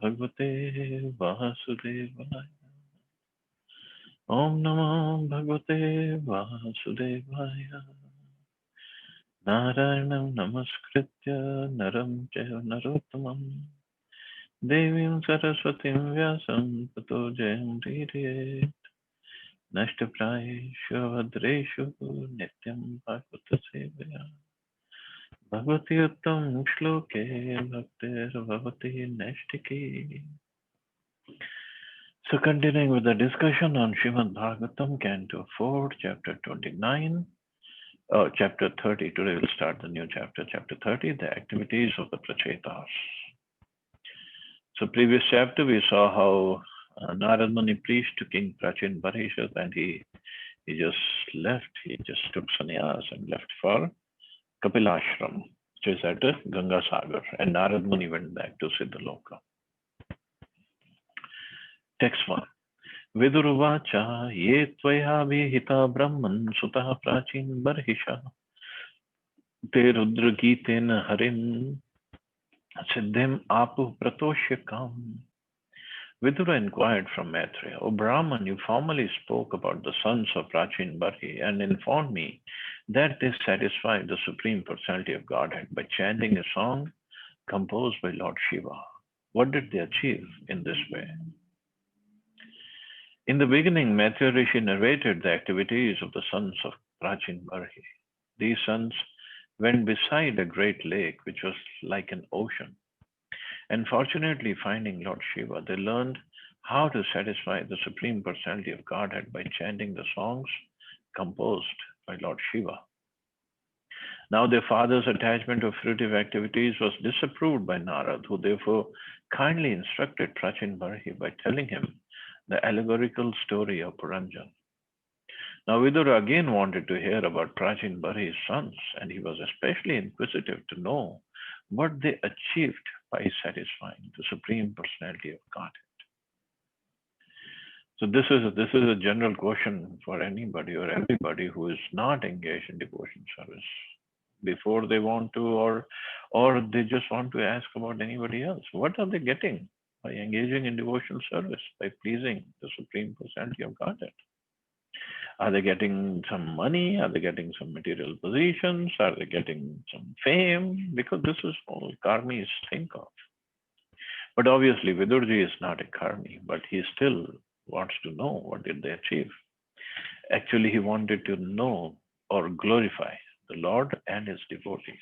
भगवते वासुदेवाय। ओम नमो भगवते वासुदेवाय। नारायणं नमस्कृत्य नरं चैव नरोत्तमं देवीं सरस्वतीं व्यासं ततो जयमुदीरयेत्। नष्टप्रायेषु भद्रेषु नित्यं भागवतसेवया भगवति उत्तम श्लोके भक्तिर्भवति नैष्टिकी. So continuing with the discussion on Srimad Bhagavatam, Canto 4, Chapter 29, Chapter 30. Today we'll start the new chapter, Chapter 30, the activities of the Prachetas. So previous chapter we saw how Narad Muni preached to King Prachin Parishad and he just left, he just took sannyas and left for Kapilashram, which is at Ganga Sagar, and Narad Muni went back to Siddhaloka. Text 1. Viduruvacha ye tvaya vihita brahman sutah prachin barhisha te rudra gitena harin siddhim apu pratoshikam. Vidura inquired from Maitreya, O Brahman, you formerly spoke about the sons of Prachin Barhi and informed me that they satisfied the Supreme Personality of Godhead by chanting a song composed by Lord Shiva. What did they achieve in this way? In the beginning, Maitreya Rishi narrated the activities of the sons of Prachin Barhi. These sons went beside a great lake which was like an ocean. And fortunately, finding Lord Shiva, they learned how to satisfy the Supreme Personality of Godhead by chanting the songs composed by Lord Shiva. Now their father's attachment to fruitive activities was disapproved by Narad, who therefore kindly instructed Prachin Barhi by telling him the allegorical story of Puranjan. Now Vidura again wanted to hear about Prachin Barhi's sons, and he was especially inquisitive to know what they achieved by satisfying the Supreme Personality of Godhead. So this is a general question for anybody or everybody who is not engaged in devotion service before they want to, or they just want to ask about anybody else. What are they getting by engaging in devotional service, by pleasing the Supreme Personality of Godhead? Are they getting some money? Are they getting some material positions? Are they getting some fame? Because this is all karmis think of. But obviously, Vidurji is not a karmi, but he still wants to know what did they achieve. Actually, he wanted to know or glorify the Lord and his devotees.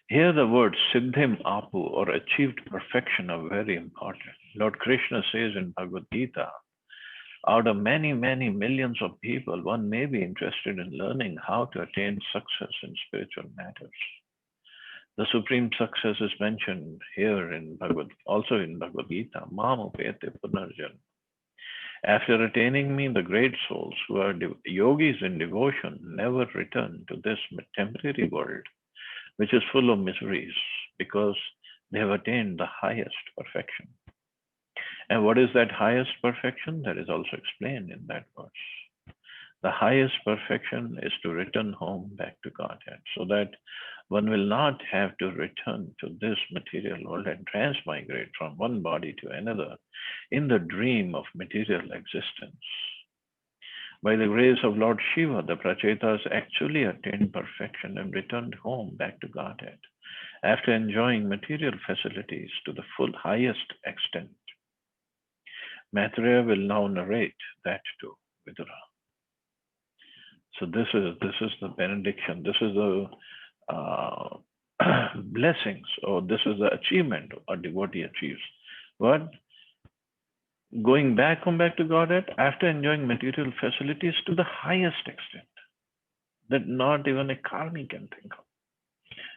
Here the words Siddhim Apu or achieved perfection are very important. Lord Krishna says in Bhagavad Gita, out of many, many millions of people, one may be interested in learning how to attain success in spiritual matters. The supreme success is mentioned here also in Bhagavad Gita, Mam upete punarjan. After attaining me, the great souls who are yogis in devotion never return to this temporary world, which is full of miseries, because they have attained the highest perfection. And what is that highest perfection? That is also explained in that verse. The highest perfection is to return home back to Godhead, so that one will not have to return to this material world and transmigrate from one body to another in the dream of material existence. By the grace of Lord Shiva, the Prachetas actually attained perfection and returned home back to Godhead after enjoying material facilities to the full highest extent. Maitreya will now narrate that to Vidura. So this is the benediction. This is the blessings, or this is the achievement a devotee achieves. What? Home back to Godhead after enjoying material facilities to the highest extent that not even a karmi can think of.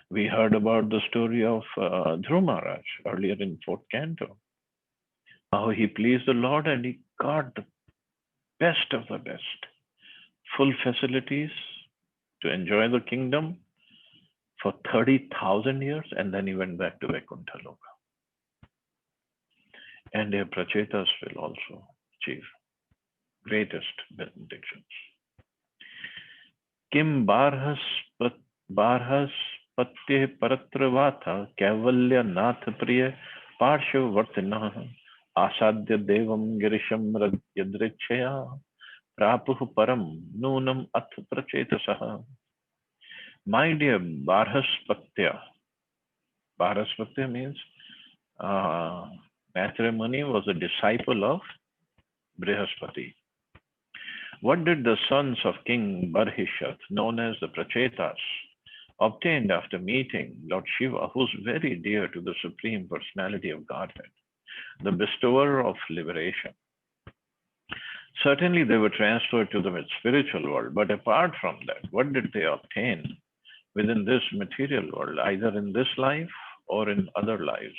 We heard about the story of Dhruv Maharaj earlier in 4th canto. How he pleased the Lord and he got the best of the best. Full facilities to enjoy the kingdom for 30,000 years, and then he went back to Vaikuntha Loka. And their Prachetas will also achieve greatest benedictions. Kim barhas Patye Paratravata Kavalya Nath Priya Parshvavartinah Asadya Devam Girisham Yadrichaya Prapuh Param Nunam Ath Prachetasaha. My dear Barhaspatya, Barhaspatya means Matrimony was a disciple of Brihaspati. What did the sons of King Barhishat, known as the Prachetas, obtained after meeting Lord Shiva, who's very dear to the Supreme Personality of Godhead, the bestower of liberation? Certainly, they were transferred to the spiritual world, but apart from that, what did they obtain within this material world, either in this life or in other lives?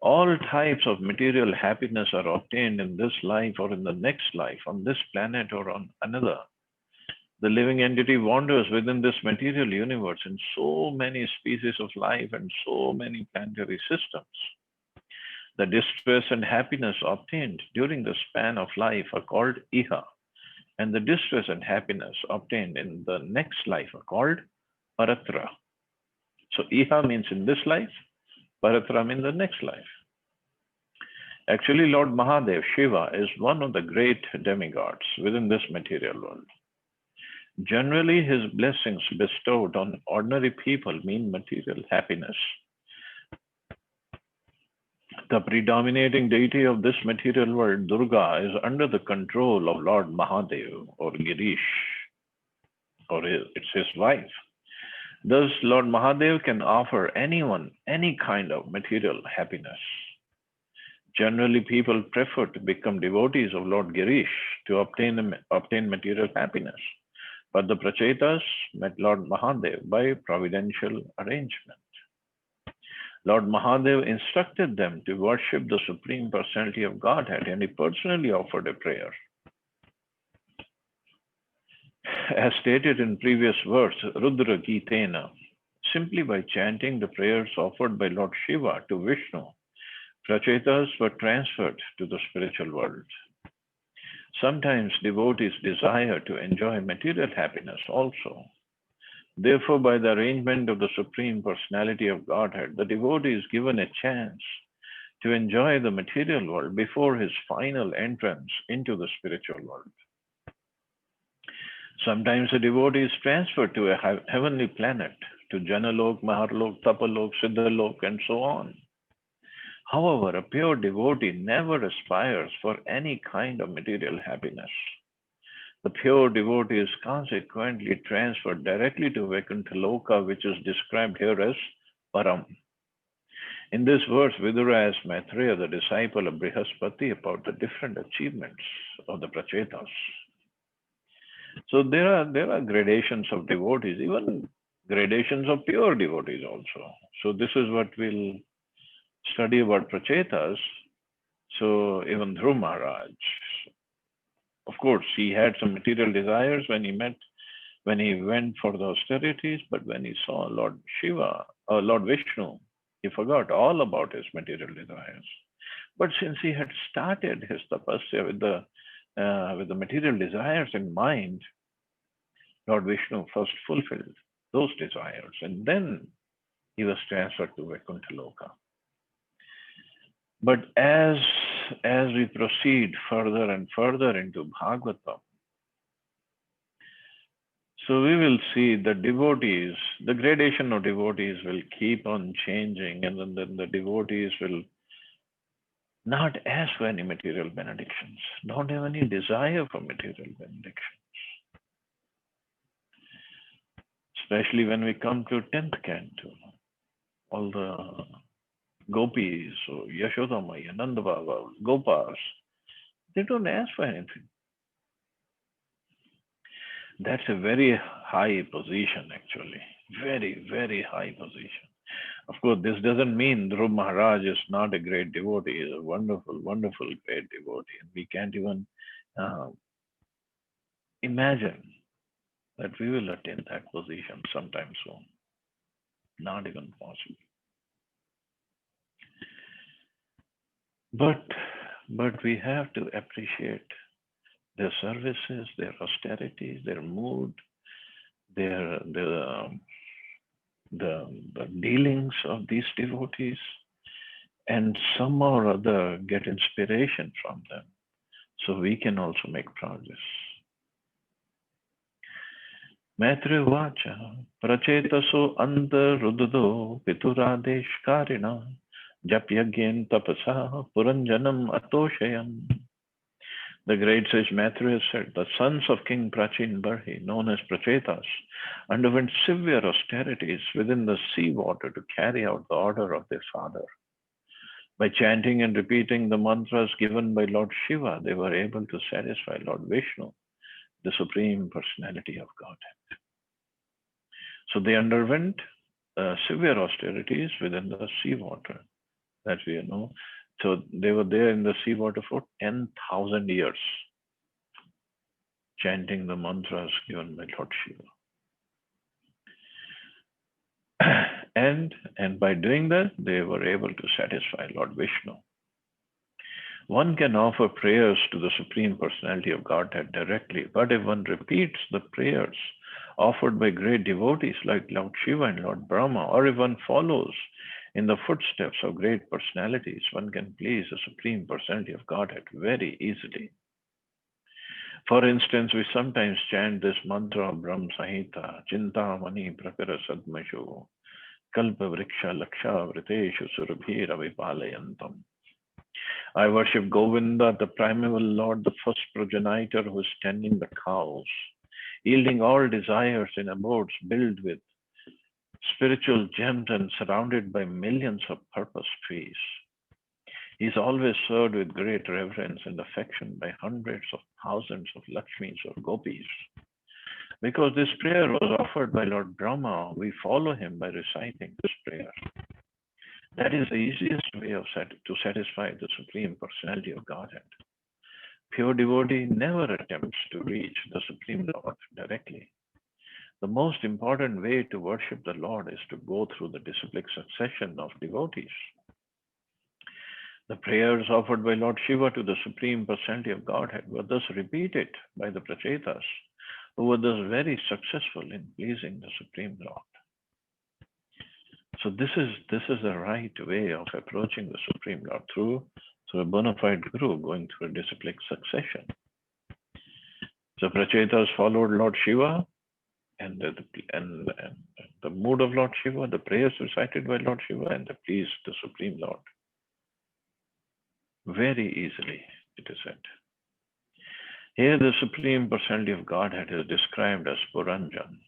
All types of material happiness are obtained in this life or in the next life, on this planet or on another. The living entity wanders within this material universe in so many species of life and so many planetary systems. The distress and happiness obtained during the span of life are called iha, and the distress and happiness obtained in the next life are called paratra. So iha means in this life, paratra means the next life. Actually, Lord Mahadev, Shiva, is one of the great demigods within this material world. Generally, his blessings bestowed on ordinary people mean material happiness. The predominating deity of this material world, Durga, is under the control of Lord Mahadev or Girish, or it's his wife. Thus, Lord Mahadev can offer anyone any kind of material happiness. Generally, people prefer to become devotees of Lord Girish to obtain material happiness. But the Prachetas met Lord Mahadev by providential arrangement. Lord Mahadev instructed them to worship the Supreme Personality of Godhead, and he personally offered a prayer. As stated in previous verse, Rudra Gitena, simply by chanting the prayers offered by Lord Shiva to Vishnu, Prachetas were transferred to the spiritual world. Sometimes devotees desire to enjoy material happiness also. Therefore, by the arrangement of the Supreme Personality of Godhead, the devotee is given a chance to enjoy the material world before his final entrance into the spiritual world. Sometimes a devotee is transferred to a heavenly planet, to Janalok, Maharlok, Tapalok, Siddhalok, and so on. However, a pure devotee never aspires for any kind of material happiness. The pure devotee is consequently transferred directly to Vaikuntha Loka, which is described here as Param. In this verse, Vidura asks Maitreya, the disciple of Brihaspati, about the different achievements of the Prachetas. So there are gradations of devotees, even gradations of pure devotees also. So this is what we'll study about Prachetas. So even Dhruv Maharaj, of course, he had some material desires when he went for the austerities, but when he saw Lord Shiva or Lord Vishnu, he forgot all about his material desires. But since he had started his tapasya with the material desires in mind, Lord Vishnu first fulfilled those desires, and then he was transferred to Vaikuntha Loka. But as we proceed further and further into Bhagavatam, so we will see the devotees, the gradation of devotees will keep on changing, and then the devotees will not ask for any material benedictions, don't have any desire for material benedictions. Especially when we come to 10th canto, all the gopis, or Yashodamaya, Nanda Baba, Gopas, they don't ask for anything. That's a very high position, actually. Very, very high position. Of course, this doesn't mean Dhruv Maharaj is not a great devotee. He's a wonderful, wonderful, great devotee. And we can't even imagine that we will attain that position sometime soon. Not even possible. But we have to appreciate their services, their austerities, their mood, the dealings of these devotees, and some or other get inspiration from them, so we can also make progress. Maitri Vacha Prachetaso Antarududo Piturādeshkārina Japyagyen Tapasa Puranjanam Atoshayam. The great sage Maitreya said, the sons of King Prachin Barhi, known as Prachetas, underwent severe austerities within the sea water to carry out the order of their father. By chanting and repeating the mantras given by Lord Shiva, they were able to satisfy Lord Vishnu, the Supreme Personality of Godhead. So they underwent severe austerities within the sea water, that we know. So they were there in the sea water for 10,000 years, chanting the mantras given by Lord Shiva. And by doing that, they were able to satisfy Lord Vishnu. One can offer prayers to the Supreme Personality of Godhead directly, but if one repeats the prayers offered by great devotees like Lord Shiva and Lord Brahma, or if one follows in the footsteps of great personalities, one can please the Supreme Personality of Godhead very easily. For instance, we sometimes chant this mantra of Brahm Samhita, Chintamani Prapira Sadmashu, Kalpa Vriksha Laksha Vriteshu Surabhira Vipalayantam. I worship Govinda, the primeval Lord, the first progenitor who is tending the cows, yielding all desires in abodes built with spiritual gems and surrounded by millions of purpose trees. He is always served with great reverence and affection by hundreds of thousands of Lakshmis or Gopis. Because this prayer was offered by Lord Brahma, we follow him by reciting this prayer. That is the easiest way to satisfy the Supreme Personality of Godhead. Pure devotee never attempts to reach the Supreme Lord directly. The most important way to worship the Lord is to go through the disciplic succession of devotees. The prayers offered by Lord Shiva to the Supreme Personality of Godhead were thus repeated by the Prachetas, who were thus very successful in pleasing the Supreme Lord. So this is the right way of approaching the Supreme Lord through a bona fide guru, going through a disciplic succession. So Prachetas followed Lord Shiva and the mood of Lord Shiva, the prayers recited by Lord Shiva, and they pleased the Supreme Lord very easily, it is said. Here the Supreme Personality of Godhead is described as Puranjan.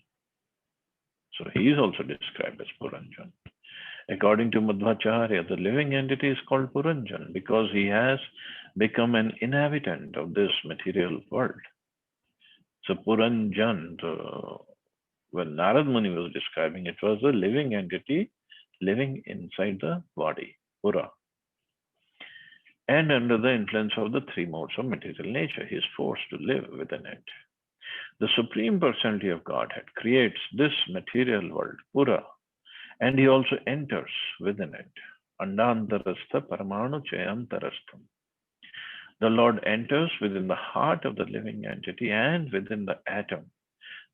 So he is also described as Puranjan. According to Madhvacharya, the living entity is called Puranjan because he has become an inhabitant of this material world. So Puranjan, when Narad Muni was describing, it was a living entity living inside the body, Pura. And under the influence of the three modes of material nature, he is forced to live within it. The Supreme Personality of Godhead creates this material world, Pura, and he also enters within it. Andantarastha Paramanu Chayantarastham. The Lord enters within the heart of the living entity and within the atom.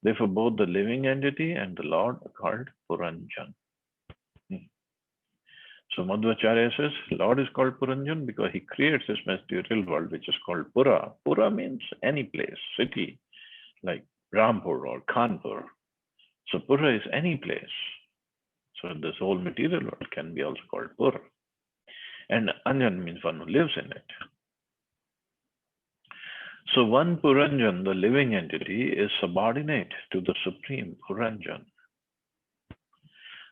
Therefore, both the living entity and the Lord are called Puranjan. So Madhvacharya says, Lord is called Puranjan because he creates this material world which is called Pura. Pura means any place, city, like Rampur or Kanpur. So Pura is any place. So this whole material world can be also called Pura. And Anjan means one who lives in it. So one Puranjan, the living entity, is subordinate to the Supreme Puranjan.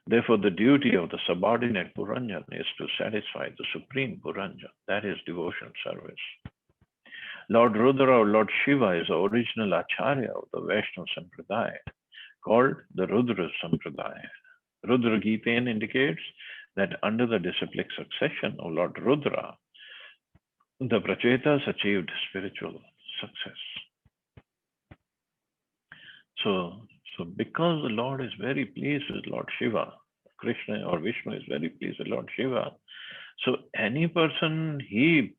Therefore, the duty of the subordinate Puranjan is to satisfy the Supreme Puranjan, that is devotional service. Lord Rudra or Lord Shiva is the original Acharya of the Vaishnava Sampradaya, called the Rudra Sampradaya. Rudra Gīten indicates that under the disciplic succession of Lord Rudra, the Prachetas achieved spiritual success. So because the Lord is very pleased with Lord Shiva, Krishna or Vishnu is very pleased with Lord Shiva, so any person he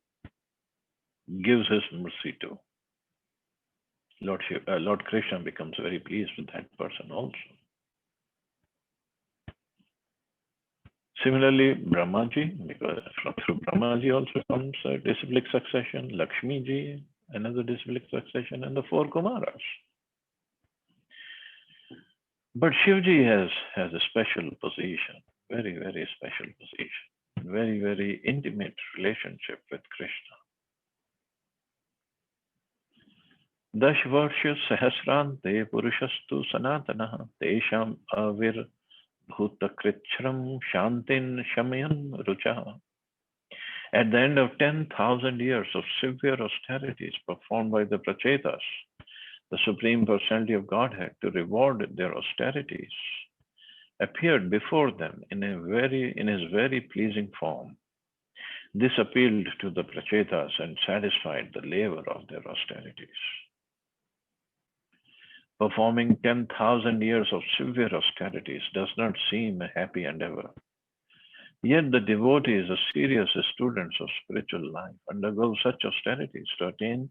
gives his mercy to. Lord Krishna becomes very pleased with that person also. Similarly, Brahmaji, because through Brahmaji also comes a disciplic succession, Lakshmi ji, another disciplic succession, and the four Kumaras. But Shivji has a special position, very, very special position, very, very intimate relationship with Krishna. Dashvarsha Sahasrante Purushastu Sanatana Tesham Avir Bhutakritchram Shantin Shamayan Rucha. At the end of 10,000 years of severe austerities performed by the Prachetas, the Supreme Personality of Godhead, to reward their austerities, appeared before them in his very pleasing form. This appealed to the Prachetas and satisfied the labor of their austerities. Performing 10,000 years of severe austerities does not seem a happy endeavor. Yet the devotees, the serious students of spiritual life, undergo such austerities to attain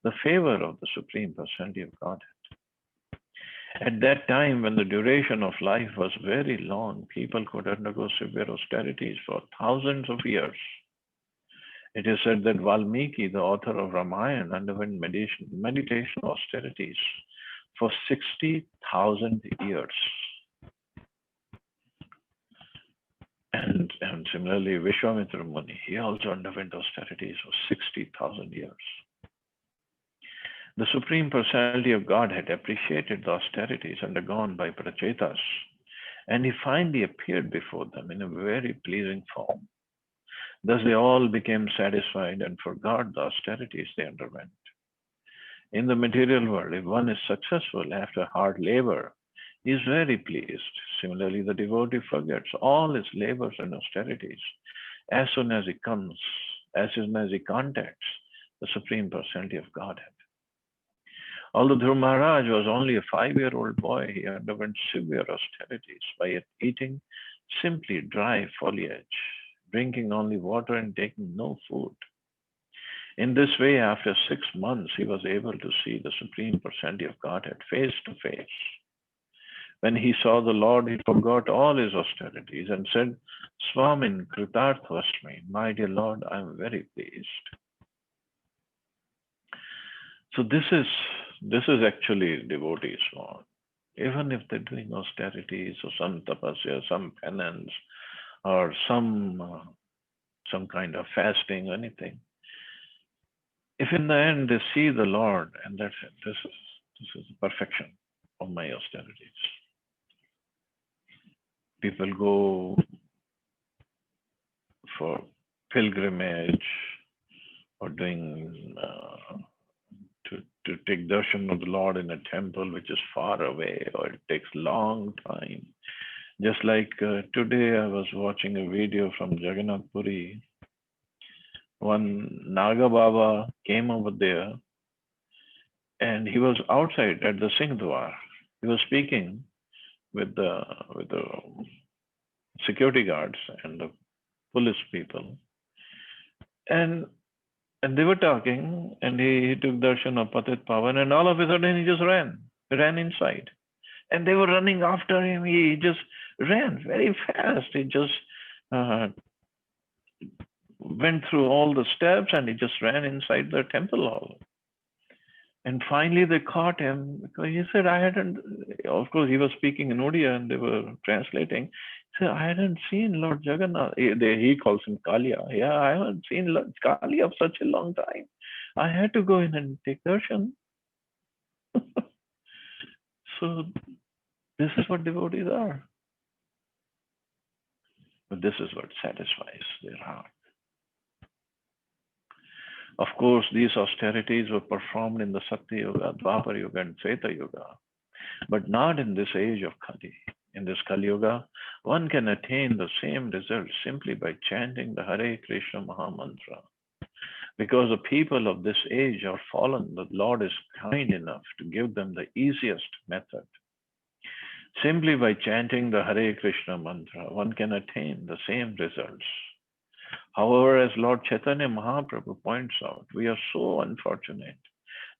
the favor of the Supreme Personality of Godhead. At that time, when the duration of life was very long, people could undergo severe austerities for thousands of years. It is said that Valmiki, the author of Ramayana, underwent meditation austerities for 60,000 years. And similarly, Vishwamitra Muni, he also underwent austerities for 60,000 years. The Supreme Personality of Godhead appreciated the austerities undergone by Prachetas, and he finally appeared before them in a very pleasing form. Thus they all became satisfied and forgot the austerities they underwent. In the material world, if one is successful after hard labor, he is very pleased. Similarly, the devotee forgets all his labors and austerities as soon as he contacts the Supreme Personality of Godhead. Although Dhruv Maharaj was only a 5-year-old boy, he underwent severe austerities by eating simply dry foliage, drinking only water and taking no food. In this way, after 6 months, he was able to see the Supreme Personality of Godhead face to face. When he saw the Lord, he forgot all his austerities and said, Swamin Kritarthvasmi, my dear Lord, I am very pleased. So this is actually devotees' form. Even if they're doing austerities or some tapasya, some penance, or some kind of fasting or anything, if in the end they see the Lord, and that's it, this is the perfection of my austerities. People go for pilgrimage or doing to take darshan of the Lord in a temple which is far away, or it takes long time. Just like today, I was watching a video from Jagannath Puri. One Naga Baba came over there, and he was outside at the Singhdwar. He was speaking with the security guards and the police people, and they were talking, and he took darshan of Patit Pavan, and all of a sudden he just ran inside. And they were running after him. He just ran very fast. He just went through all the steps, and he just ran inside the temple hall. And finally they caught him because he said, I hadn't, of course he was speaking in Odia and they were translating. He said, I hadn't seen Lord Jagannath. He calls him Kalia. Yeah, I haven't seen Lord Kalia for such a long time. I had to go in and take darshan. So this is what devotees are. But this is what satisfies their heart. Of course, these austerities were performed in the Satya Yuga, Dwapar Yuga, and Treta Yuga, but not in this age of Kali. In this Kali Yuga, one can attain the same result simply by chanting the Hare Krishna Maha Mantra. Because the people of this age are fallen, the Lord is kind enough to give them the easiest method. Simply by chanting the Hare Krishna mantra, one can attain the same results. However, as Lord Chaitanya Mahaprabhu points out, we are so unfortunate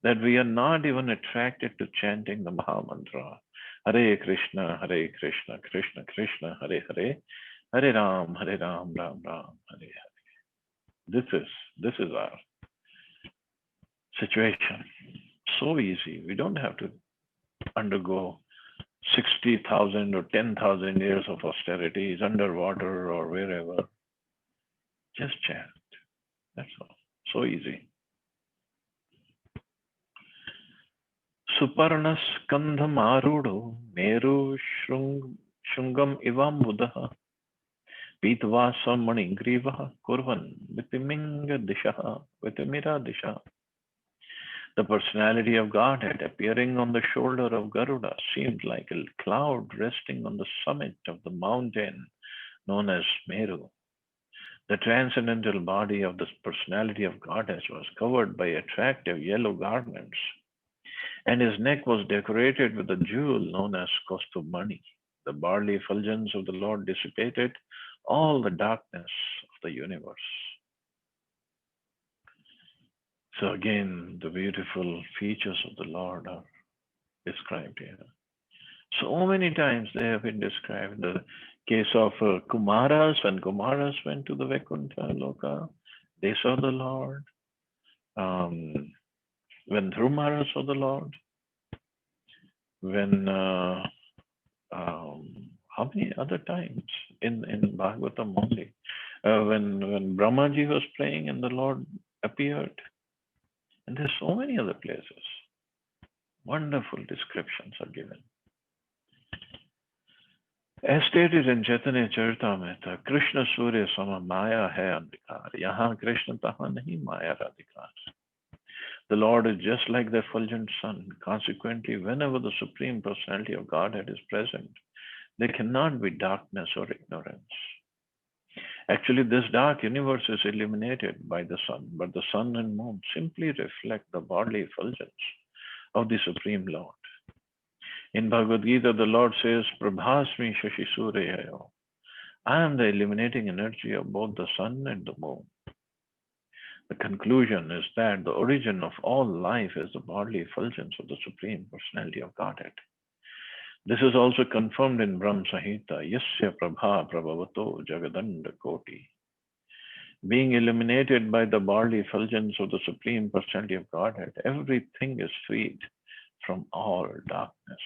that we are not even attracted to chanting the Maha Mantra. Hare Krishna, Krishna Krishna, Hare Hare, Hare Ram, Ram Ram, Hare Hare. This is our situation. So easy. We don't have to undergo 60,000 or 10,000 years of austerities underwater or wherever. Just chant. That's all. So easy. Suparnas Kandham Arudo Meru Shungam Ivam Buddha Pitva Samani Griva Kurvan Vitiminga Disha Vitimira Disha. The personality of Godhead appearing on the shoulder of Garuda seemed like a cloud resting on the summit of the mountain known as Meru. The transcendental body of this personality of Goddess was covered by attractive yellow garments, and his neck was decorated with a jewel known as Kostubmani. The barley effulgence of the Lord dissipated all the darkness of the universe. So again, the beautiful features of the Lord are described here. So many times they have been described. In the case of Kumaras, when Kumaras went to the Vaikuntha Loka, they saw the Lord. When Dhrumara saw the Lord, when how many other times in Bhagavatam only, when Brahmaji was praying and the Lord appeared, and there's so many other places. Wonderful descriptions are given. As stated in Chaitanya Charitamrita, Krishna Surya Sama Maya hai Andhikar. Yahan Krishna tahan nahi Maya Radhikar. The Lord is just like the effulgent sun. Consequently, whenever the Supreme Personality of Godhead is present, there cannot be darkness or ignorance. Actually, this dark universe is illuminated by the sun, but the sun and moon simply reflect the bodily effulgence of the Supreme Lord. In Bhagavad Gita, the Lord says, Prabhasmi Shashi Suryayo. I am the illuminating energy of both the sun and the moon. The conclusion is that the origin of all life is the bodily effulgence of the Supreme Personality of Godhead. This is also confirmed in Brahma Samhita, Yasya Prabha Prabhavato Jagadanda Koti. Being illuminated by the bodily effulgence of the Supreme Personality of Godhead, everything is freed from all darkness.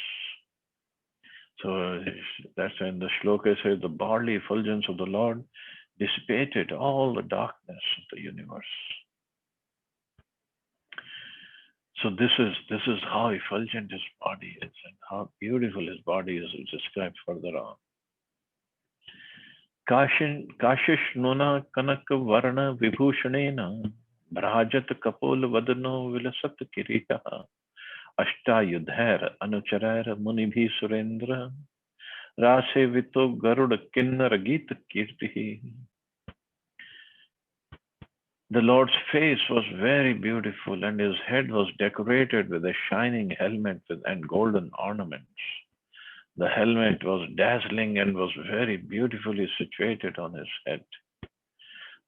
So that's when the shloka says the bodily effulgence of the Lord dissipated all the darkness of the universe. So this is how effulgent his body is and how beautiful his body is described further on. Kashish Nuna Kanak Varna Vibhushanena Brajat Kapol Vadano Vilasat Kirita Ashta Yudhair Anucharair Munibhi Surendra Rase Vito Garuda Kinnara Gita Kirti. The Lord's face was very beautiful, and his head was decorated with a shining helmet and golden ornaments. The helmet was dazzling and was very beautifully situated on his head.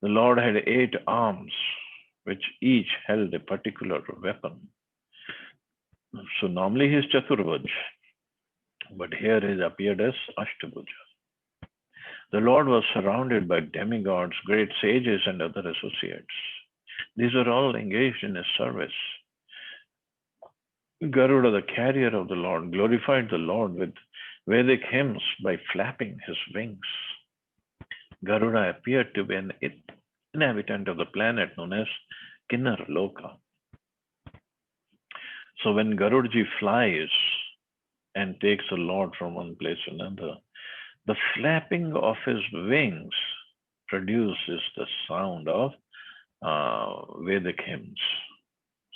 The Lord had 8 arms, which each held a particular weapon. So normally he is Chaturvaj, but here he appeared as Ashtabhuja. The Lord was surrounded by demigods, great sages, and other associates. These were all engaged in his service. Garuda, the carrier of the Lord, glorified the Lord with Vedic hymns by flapping his wings. Garuda appeared to be an inhabitant of the planet known as Kinnar Loka. So when Garudaji flies and takes the Lord from one place to another, the flapping of his wings produces the sound of Vedic hymns.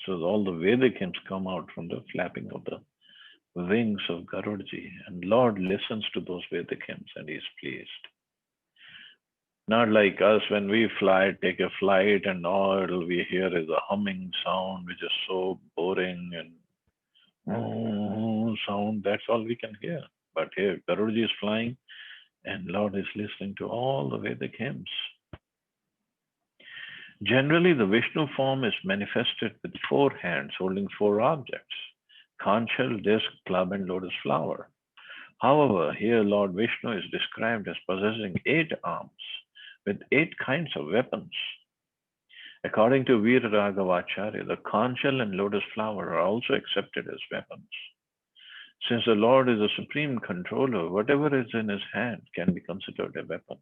So all the Vedic hymns come out from the flapping of the wings of Garudaji. And Lord listens to those Vedic hymns and he is pleased. Not like us when we fly, take a flight and all we hear is a humming sound which is so boring and sound, that's all we can hear. But here Garudaji is flying and Lord is listening to all the Vedic hymns. Generally, the Vishnu form is manifested with four hands holding four objects: conch shell, disc, club, and lotus flower. However, here Lord Vishnu is described as possessing 8 arms with 8 kinds of weapons. According to Veeraraghavacharya, the conch shell and lotus flower are also accepted as weapons. Since the Lord is the supreme controller, whatever is in his hand can be considered a weapon.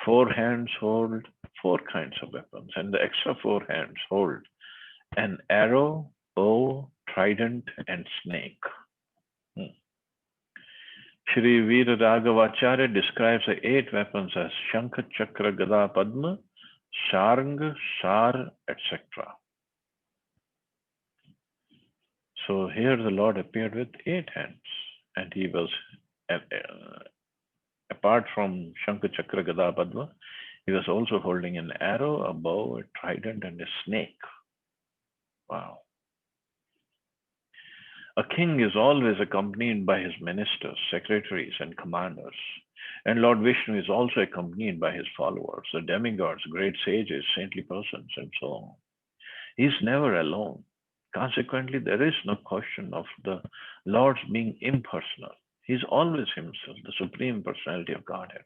4 hands hold 4 kinds of weapons, and the extra 4 hands hold an arrow, bow, trident, and snake. Shri Veeraraghavacharya describes the 8 weapons as Shankha, Chakra, Gada, Padma, Sharng, Shar, etc. So here the Lord appeared with 8 hands, and he was, apart from Shankha, Chakra, Gada, Padma, he was also holding an arrow, a bow, a trident, and a snake. Wow. A king is always accompanied by his ministers, secretaries, and commanders. And Lord Vishnu is also accompanied by his followers, the demigods, great sages, saintly persons, and so on. He is never alone. Consequently, there is no question of the Lord's being impersonal. He is always himself, the supreme personality of Godhead,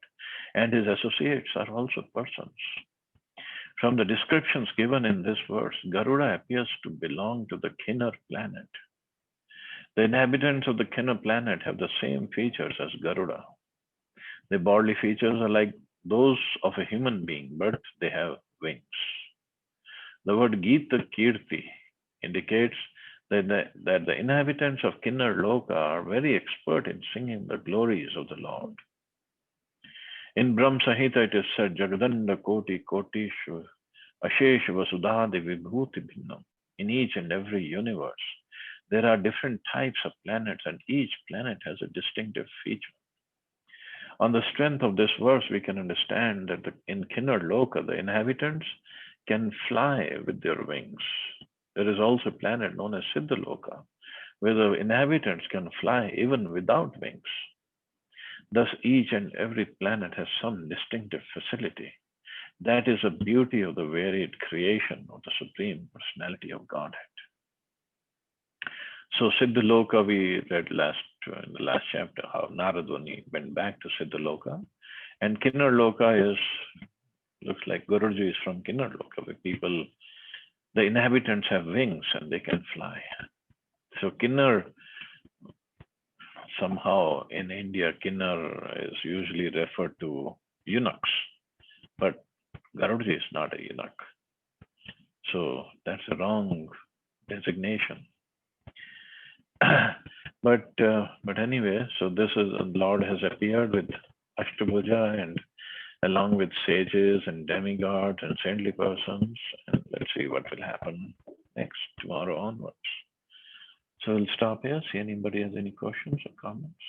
and his associates are also persons. From the descriptions given in this verse, Garuda appears to belong to the Kinnar planet. The inhabitants of the Kinnar planet have the same features as Garuda. Their bodily features are like those of a human being, but they have wings. The word Gita Kirti indicates that the inhabitants of Kinnar Loka are very expert in singing the glories of the Lord. In Brahm Samhita it is said, Jagadanda Koti Kotishu Ashesh Vasudhadi Vibhuti Bhinnam. In each and every universe, there are different types of planets, and each planet has a distinctive feature. On the strength of this verse, we can understand that in Kinnar Loka, the inhabitants can fly with their wings. There is also a planet known as Siddhaloka, where the inhabitants can fly even without wings. Thus, each and every planet has some distinctive facility. That is the beauty of the varied creation of the Supreme Personality of Godhead. So Siddhaloka, we read in the last chapter how Naradvani went back to Siddhaloka, and Kinnar Loka looks like Guruji is from Kinnar Loka, where the inhabitants have wings and they can fly. So Kinnar, somehow in India, Kinnar is usually referred to eunuchs, but Garuji is not a eunuch. So that's a wrong designation. But anyway, so this is the Lord has appeared with Ashtabhuja and along with sages and demigods and saintly persons. And let's see what will happen next, tomorrow onwards. So we'll stop here. See anybody has any questions or comments?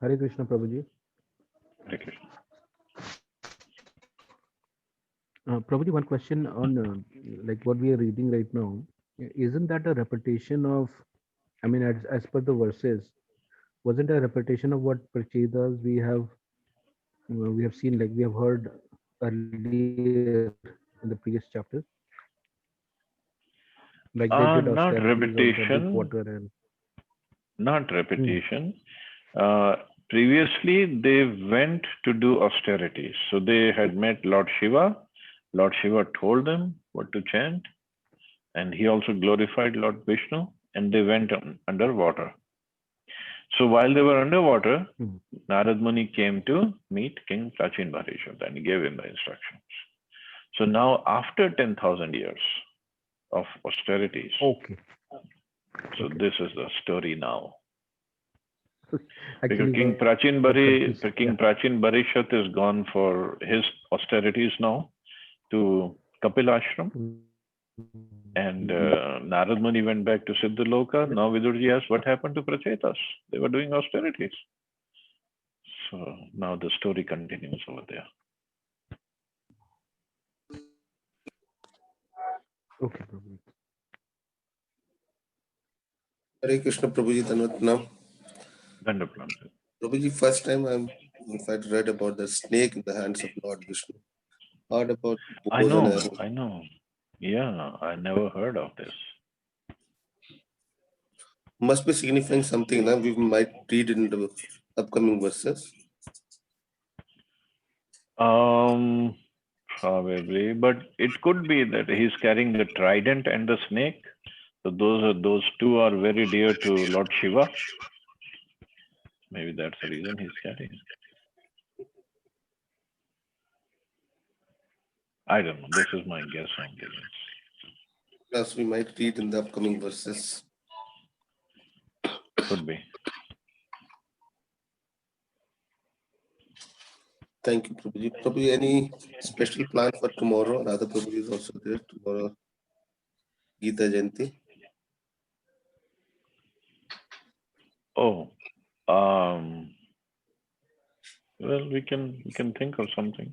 Hare Krishna, Prabhuji. Hare Krishna. Prabhuji, one question on like what we are reading right now. Isn't that a repetition of, I mean, as per the verses, wasn't a repetition of what Prachedas we have seen, like we have heard earlier in the previous chapters? Like they did Not austerities of the deep repetition. water and. Not repetition. Previously, they went to do austerities. So they had met Lord Shiva. Lord Shiva told them what to chant, and he also glorified Lord Vishnu, and they went underwater. So while they were underwater, Narad Muni came to meet King Prachin Bharishwar and he gave him the instructions. So now, after 10,000 years of austerities, Okay. So this is the story now. Actually, Because King Prachin Bharishat is gone for his austerities now to Kapil Ashram. And Narad Muni went back to Siddhaloka. Now Vidurji asked, what happened to Prachetas? They were doing austerities. So now the story continues over there. Okay, Prabhuji. Hare Krishna, Prabhuji, Tanvatnam. Wonderful. Prabhuji, first time I'm in fact read about the snake in the hands of Lord Vishnu. Heard about I bows and know, arrows. I know. Yeah, I never heard of this. Must be signifying something. Now we might read in the upcoming verses. Probably, but it could be that he's carrying the trident and the snake. So those two are very dear to Lord Shiva. Maybe that's the reason he's carrying it. I don't know. This is my guess on this. Plus, we might read in the upcoming verses. Could be. Thank you, Prabhuji. Prabhuji, any special plan for tomorrow? Radha Prabhuji is also there tomorrow. Gita Jayanti. Oh, well, we can think of something.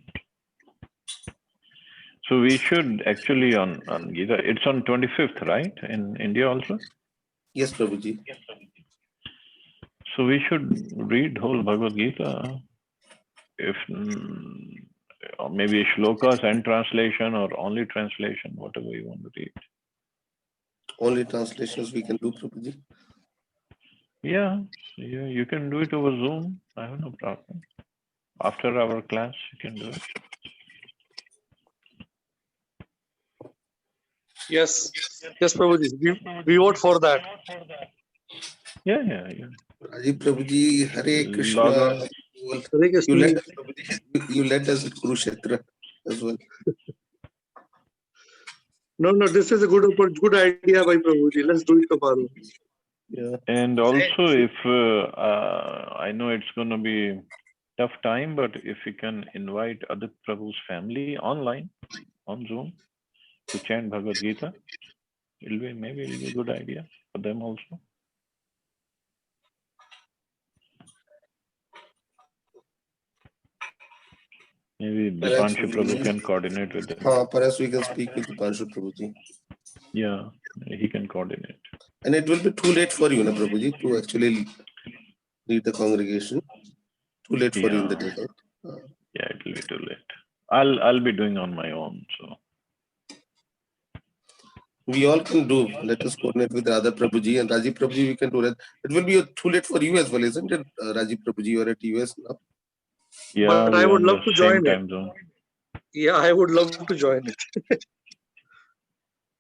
So we should actually on Gita. It's on 25th, right? In India also. Yes, Prabhuji. So we should read whole Bhagavad Gita. If or maybe shlokas and translation or only translation, whatever you want to read. Only translations we can do, Prabhuji. Yeah, you can do it over Zoom. I have no problem. After our class, you can do it. Yes, Prabhuji. We vote for that. Yeah. Rajiv Prabhuji, Hare Krishna. Log on. Hare Krishna. You led us with Kurukshetra as well. No, this is a good idea by Prabhuji. Let's do it tomorrow. Yeah. And also, if I know it's going to be tough time, but if you can invite Adit Prabhu's family online on Zoom to chant Bhagavad Gita, it'll be a good idea for them also. Maybe Dipanshu Prabhu can coordinate with them. Perhaps we can speak with Dipanshu Prabhuji. Yeah, he can coordinate. And it will be too late for you, na Prabhuji, to actually lead the congregation. Too late for you in the day. Yeah, it will be too late. I'll be doing on my own. So we all can do. Let us coordinate with Radha Prabhuji and Rajiv Prabhuji. We can do that. It will be too late for you as well, isn't it, Rajiv Prabhuji? You are at US now. Yeah, but I would love to join it. Zone. Yeah, I would love to join it.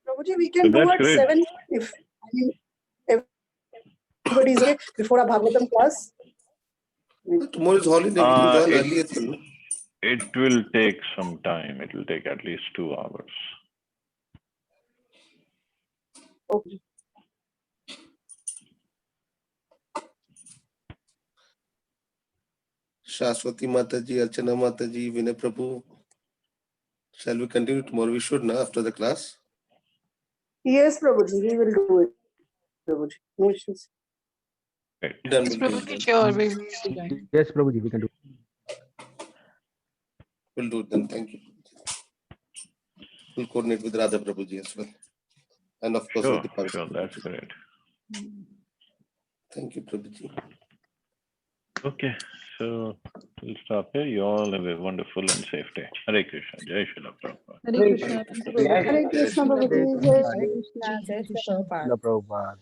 Prabhuji, we can do at 7 if everybody is okay before a Bhagavatam class. Tomorrow is holiday. We can join early as well. It will take some time. It will take at least 2 hours. Okay. Shashwati Mataji, Archana Mataji, Vinay Prabhu. Shall we continue tomorrow? We should now after the class. Yes, Prabhuji, we will do it. Prabhuji, no issues. Right. Yes, Prabhuji, sure, we will join. Yes, Prabhuji, we can do. We'll do it then. Thank you. We'll coordinate with Radha Prabhuji as well. And of course, with the Sure, that's great. Thank you, Prabhuji. Okay, so we'll stop here. You all have a wonderful and safe day. Hare Krishna. Jai Shri Prabhupada. Hare Krishna. Hare Krishna, Prabhuji. Jai Shri Prabhupada.